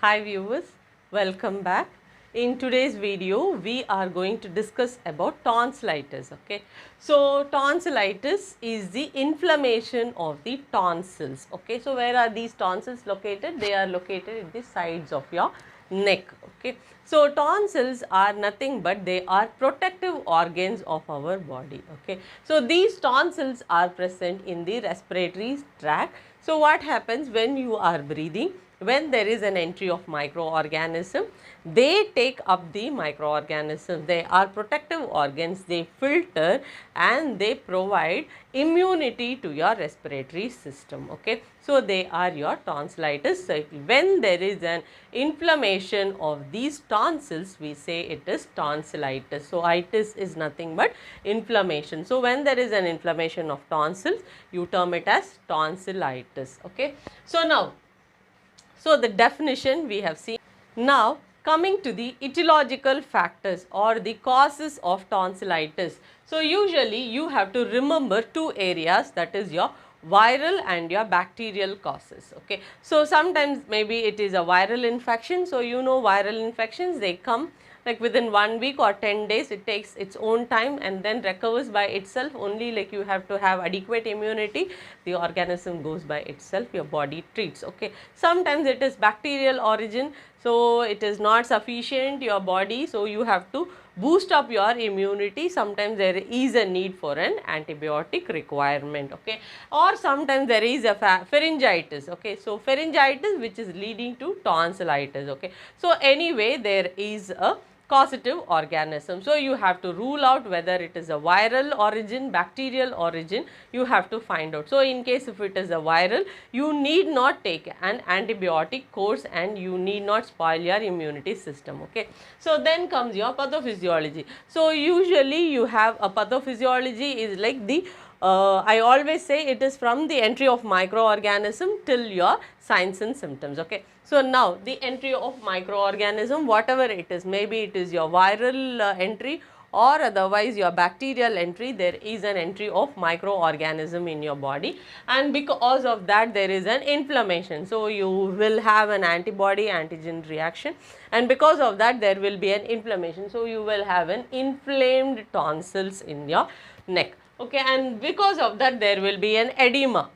Hi viewers, welcome back. In today's video, we are going to discuss about tonsillitis. Okay, so tonsillitis is the inflammation of the tonsils. Okay, so where are these tonsils located? They are located at the sides of your neck. Okay, so tonsils are nothing but they are protective organs of our body. Okay, so these tonsils are present in the respiratory tract. So what happens when you are breathing? When there is an entry of microorganism, they take up the microorganisms. They are protective organs, they filter and they provide immunity to your respiratory system. Okay, so they are your tonsillitis. So when there is an inflammation of these tonsils, we say it is tonsillitis. So itis is nothing but inflammation. So when there is an inflammation of tonsils, you term it as tonsillitis. Okay, so the definition we have seen. Now coming to the etiological factors or the causes of tonsillitis. So usually you have to remember two areas, that is your viral and your bacterial causes. Okay, so sometimes maybe it is a viral infection. So you know viral infections, they come like within 1 week or 10 days, it takes its own time and then recovers by itself. Only like you have to have adequate immunity, the organism goes by itself, your body treats. Okay, sometimes it is bacterial origin, so it is not sufficient your body, so you have to boost up your immunity. Sometimes there is a need for an antibiotic requirement. Okay, or sometimes there is a pharyngitis. Okay, so pharyngitis which is leading to tonsillitis. Okay, so anyway there is a causative organism. So you have to rule out whether it is a viral origin, bacterial origin, you have to find out. So in case if it is a viral, you need not take an antibiotic course and you need not spoil your immunity system. Okay, so then comes your pathophysiology. So usually you have a pathophysiology is like the I always say it is from the entry of microorganism till your signs and symptoms. Okay, so now the entry of microorganism, whatever it is, maybe it is your viral entry or otherwise your bacterial entry, there is an entry of microorganism in your body, and because of that there is an inflammation. So you will have an antibody antigen reaction, and because of that there will be an inflammation. So you will have an inflamed tonsils in your neck. Okay, and because of that there will be an edema.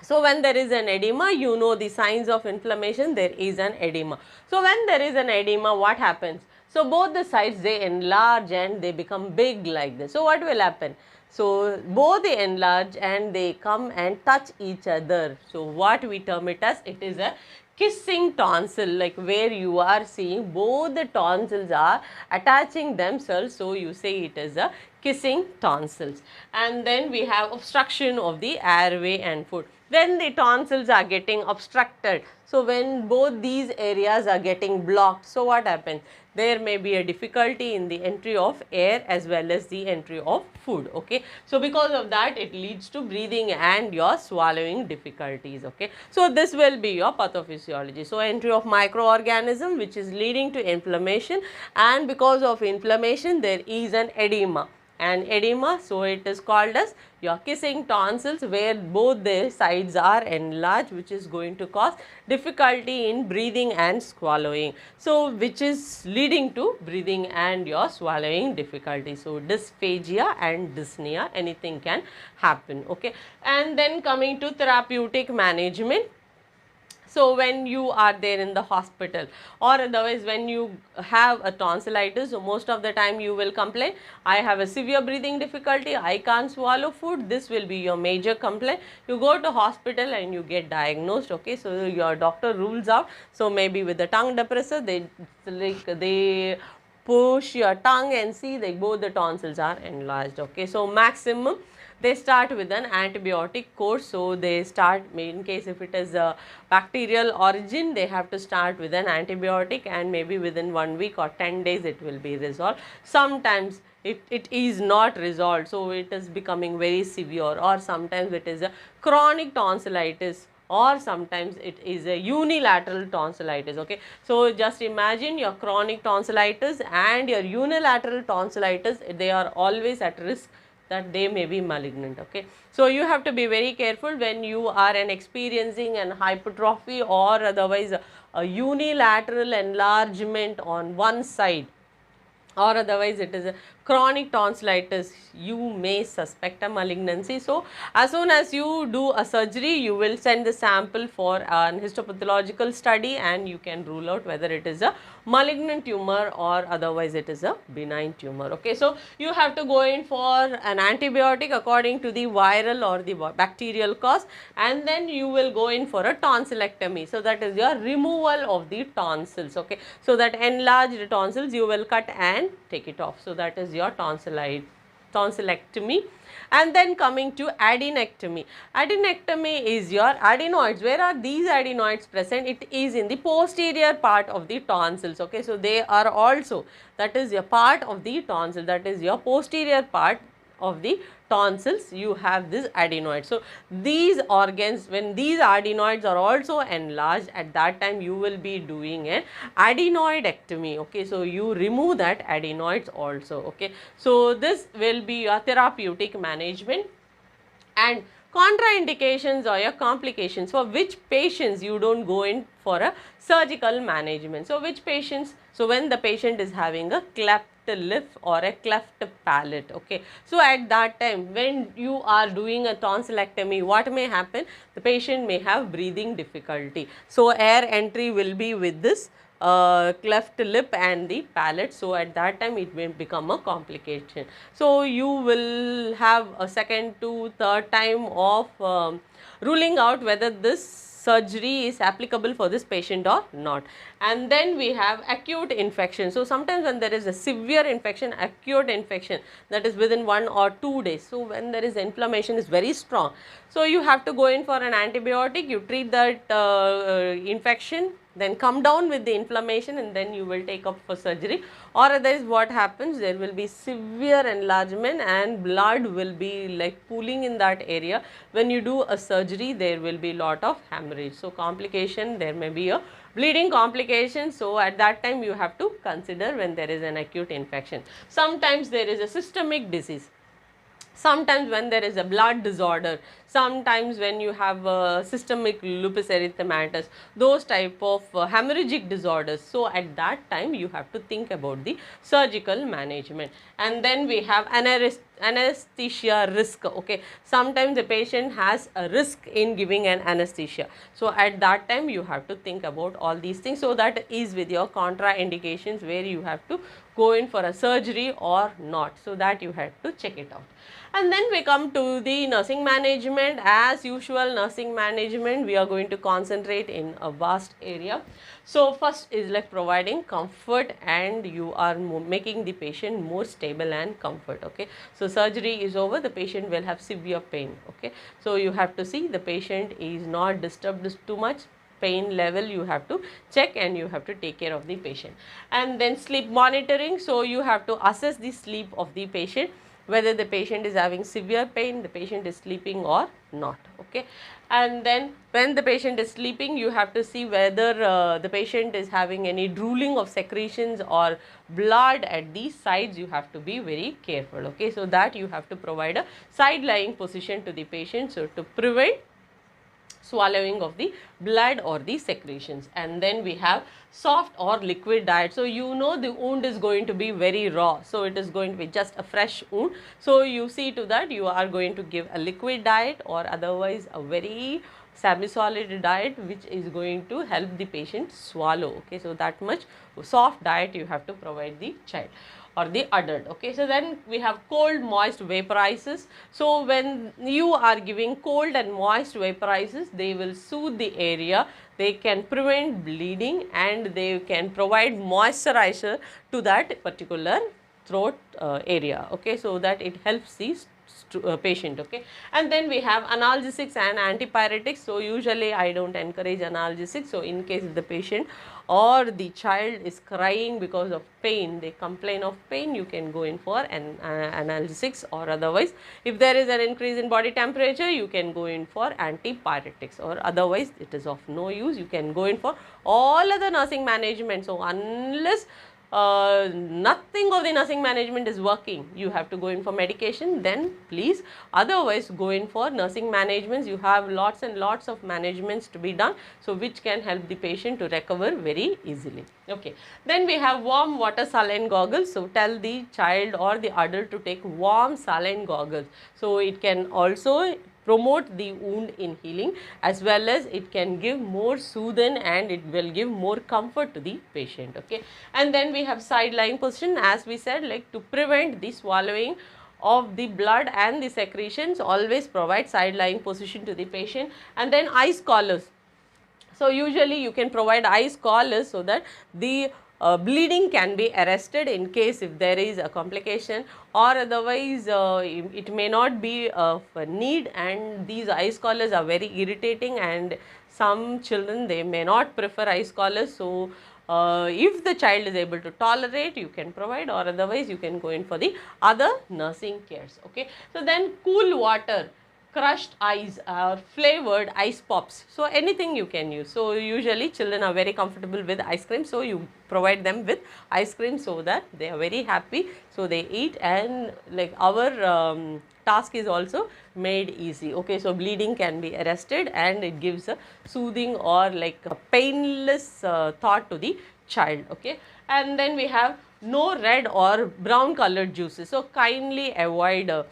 So when there is an edema, you know the signs of inflammation, there is an edema. So when there is an edema, what happens? So both the sides they enlarge and they become big like this. So what will happen? So both they enlarge and they come and touch each other. So what we term it as, it is a kissing tonsil, like where you are seeing both the tonsils are attaching themselves. So you say it is a kissing tonsils. And then we have obstruction of the airway and food. When the tonsils are getting obstructed, so when both these areas are getting blocked, so what happens? There may be a difficulty in the entry of air as well as the entry of food. Okay, so because of that it leads to breathing and your swallowing difficulties. Okay, so this will be your pathophysiology. So entry of microorganism which is leading to inflammation, and because of inflammation there is an edema. And edema, so it is called as your kissing tonsils, where both the sides are enlarged, which is going to cause difficulty in breathing and swallowing. So which is leading to breathing and your swallowing difficulty. So dysphagia and dyspnea, anything can happen. Okay, and then coming to therapeutic management. So when you are there in the hospital or otherwise when you have a tonsillitis, so most of the time you will complain, I have a severe breathing difficulty, I can't swallow food. This will be your major complaint. You go to hospital and you get diagnosed. Okay, so your doctor rules out. So maybe with the tongue depressor, they push your tongue and see that both the tonsils are enlarged. Okay, so maximum they start with an antibiotic course. So they start, in case if it is a bacterial origin, they have to start with an antibiotic, and maybe within 1 week or 10 days it will be resolved. Sometimes it is not resolved, so it is becoming very severe, or sometimes it is a chronic tonsillitis, or sometimes it is a unilateral tonsillitis. Okay, so just imagine your chronic tonsillitis and your unilateral tonsillitis, they are always at risk that they may be malignant. Okay, so you have to be very careful when you are experiencing an hypertrophy or otherwise a unilateral enlargement on one side, or otherwise it is a chronic tonsillitis, you may suspect a malignancy. So as soon as you do a surgery, you will send the sample for an histopathological study and you can rule out whether it is a malignant tumor or otherwise it is a benign tumor. Okay, so you have to go in for an antibiotic according to the viral or the bacterial cause, and then you will go in for a tonsillectomy. So that is your removal of the tonsils. Okay, so that enlarged tonsils you will cut and take it off. So that is your tonsillectomy. And then coming to adenectomy. Adenectomy is your adenoids. Where are these adenoids present? It is in the posterior part of the tonsils. Okay, so they are also, that is your part of the tonsil, that is your posterior part of the tonsils, you have this adenoid. So these organs, when these adenoids are also enlarged, at that time you will be doing an adenoidectomy. Okay, so you remove that adenoids also. Okay, so this will be your therapeutic management. And contraindications or your complications, for which patients you don't go in for a surgical management. So which patients? So when the patient is having a cleft lip or a cleft palate. Okay, so at that time when you are doing a tonsillectomy, what may happen? The patient may have breathing difficulty, so air entry will be with this cleft lip and the palate. So at that time it will become a complication. So you will have a second to third time of ruling out whether this surgery is applicable for this patient or not. And then we have acute infection. So sometimes when there is a severe infection, acute infection, that is within 1 or 2 days. So when there is inflammation is very strong, so you have to go in for an antibiotic, you treat that infection, then come down with the inflammation, and then you will take up for surgery. Or otherwise what happens, there will be severe enlargement and blood will be like pooling in that area. When you do a surgery, there will be lot of hemorrhage. So complication, there may be a bleeding complication. So at that time you have to consider when there is an acute infection. Sometimes there is a systemic disease. Sometimes when there is a blood disorder, sometimes when you have systemic lupus erythematosus, those type of hemorrhagic disorders. So at that time you have to think about the surgical management. And then we have anesthesia risk. Okay, sometimes the patient has a risk in giving an anesthesia. So at that time you have to think about all these things. So that is with your contraindications where you have to go in for a surgery or not. So that you have to check it out. And then we come to the nursing management. As usual, nursing management, we are going to concentrate in a vast area. So first is like providing comfort, and you are making the patient more stable and comfort. Okay, so surgery is over, the patient will have severe pain. Okay, so you have to see the patient is not disturbed too much, pain level you have to check, and you have to take care of the patient. And then sleep monitoring. So you have to assess the sleep of the patient, whether the patient is having severe pain, the patient is sleeping or not. Okay, and then when the patient is sleeping, you have to see whether the patient is having any drooling of secretions or blood at these sides. You have to be very careful. Okay, so that you have to provide a side lying position to the patient, so to prevent swallowing of the blood or the secretions. And then we have soft or liquid diet. So you know the wound is going to be very raw, so it is going to be just a fresh wound. So you see to that you are going to give a liquid diet or otherwise a very semi-solid diet which is going to help the patient swallow. Okay, so that much soft diet you have to provide the child or the adult. Okay, so then we have cold moist vaporizers. So when you are giving cold and moist vaporizers, they will soothe the area, they can prevent bleeding, and they can provide moisturizer to that particular throat area. Okay, so that it helps the patient. Okay, and then we have analgesics and antipyretics. So usually I don't encourage analgesics. So in case if the patient or the child is crying because of pain, they complain of pain, you can go in for an analgesics, or otherwise if there is an increase in body temperature, you can go in for antipyretics, or otherwise it is of no use, you can go in for all other nursing management. So unless nothing of the nursing management is working, you have to go in for medication, then please otherwise go in for nursing managements. You have lots and lots of managements to be done, so which can help the patient to recover very easily. Okay. Then we have warm water saline goggles. So tell the child or the adult to take warm saline goggles. So it can also promote the wound in healing, as well as it can give more soothing and it will give more comfort to the patient. Okay. And then we have side lying position, as we said, like to prevent the swallowing of the blood and the secretions, always provide side lying position to the patient. And then ice collars. So usually you can provide ice collars so that the bleeding can be arrested in case if there is a complication, or otherwise it may not be of need, and these ice collars are very irritating and some children, they may not prefer ice collars. So if the child is able to tolerate, you can provide, or otherwise you can go in for the other nursing cares. Okay. So then cool water, crushed ice or flavored ice pops. So anything you can use. So usually children are very comfortable with ice cream, so you provide them with ice cream so that they are very happy, so they eat, and like our task is also made easy. Okay. So bleeding can be arrested and it gives a soothing or like a painless thought to the child. Okay. And then we have no red or brown colored juices. So kindly avoid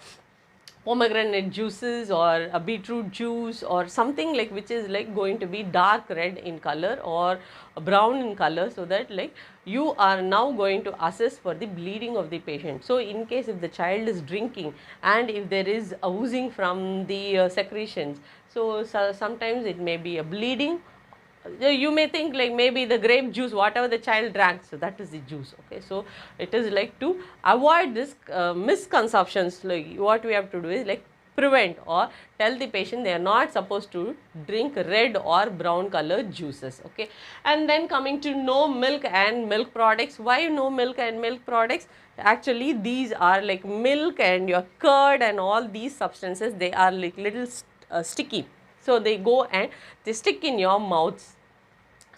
pomegranate juices or a beetroot juice or something like which is like going to be dark red in color or brown in color, so that like you are now going to assess for the bleeding of the patient. So in case if the child is drinking and if there is a oozing from the secretions, so sometimes it may be a bleeding. You may think like maybe the grape juice, whatever the child drank, so that is the juice. Okay. So it is like to avoid this misconceptions, like what we have to do is like prevent or tell the patient they are not supposed to drink red or brown colored juices. Okay. And then coming to no milk and milk products. Why no milk and milk products? Actually these are like milk and your curd and all these substances, they are like little sticky. So they go and they stick in your mouths.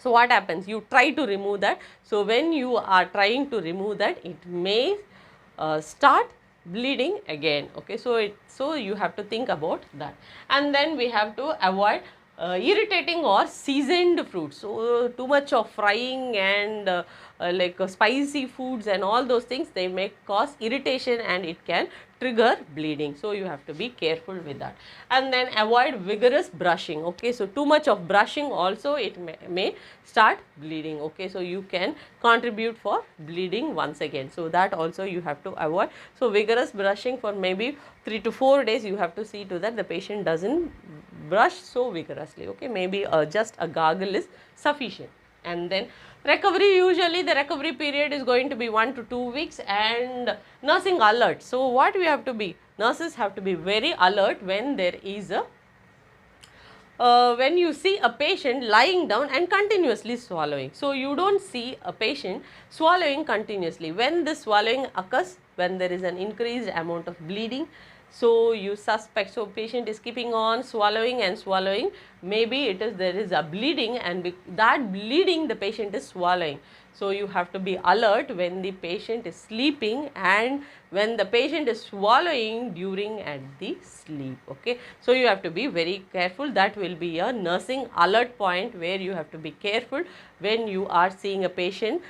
So what happens? You try to remove that. So when you are trying to remove that, it may start bleeding again. Okay. So you have to think about that. And then we have to avoid irritating or seasoned fruits. So too much of frying and like spicy foods and all those things, they may cause irritation and it can trigger bleeding. So you have to be careful with that. And then avoid vigorous brushing. Okay. So too much of brushing also, it may start bleeding. Okay. So you can contribute for bleeding once again. So that also you have to avoid. So vigorous brushing for maybe 3 to 4 days, you have to see to that the patient doesn't brush so vigorously. Okay. Maybe just a gargle is sufficient. And then recovery, usually the recovery period is going to be 1 to 2 weeks, and nursing alert. So what we have to be, nurses have to be very alert when there is a when you see a patient lying down and continuously swallowing. So you don't see a patient swallowing continuously. When this swallowing occurs, when there is an increased amount of bleeding, so you suspect, so patient is keeping on swallowing and swallowing, maybe it is there is a bleeding, and that bleeding the patient is swallowing. So you have to be alert when the patient is sleeping and when the patient is swallowing during at the sleep. Okay. So you have to be very careful. That will be a nursing alert point where you have to be careful when you are seeing a patient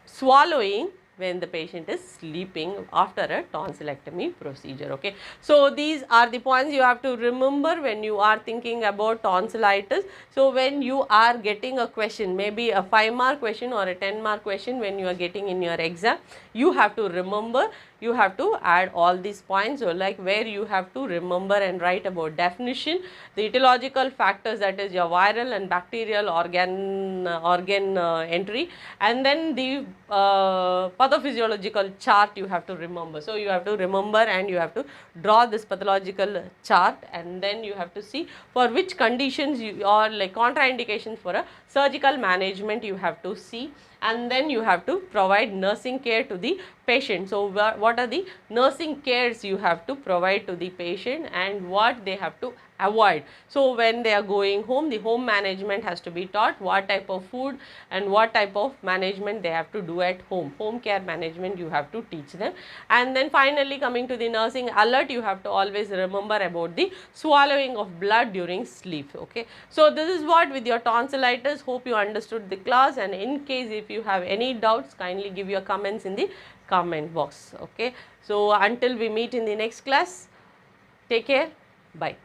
swallowing when the patient is sleeping after a tonsillectomy procedure. Okay. So these are the points you have to remember when you are thinking about tonsillitis. So when you are getting a question, maybe a 5-mark question or a 10-mark question when you are getting in your exam, you have to remember, you have to add all these points, or like where you have to remember and write about definition, the etiological factors, that is your viral and bacterial organ entry, and then the pathophysiological chart you have to remember. So you have to remember and you have to draw this pathological chart, and then you have to see for which conditions you, or like contraindications for a surgical management you have to see, and then you have to provide nursing care to the patient. So what are the nursing cares you have to provide to the patient and what they have to avoid. So when they are going home, the home management has to be taught, what type of food and what type of management they have to do at home. Home care management you have to teach them. And then finally coming to the nursing alert, you have to always remember about the swallowing of blood during sleep. Okay. So this is what with your tonsillitis. Hope you understood the class, and in case if you have any doubts, kindly give your comments in the comment box. Okay. So until we meet in the next class, take care. Bye.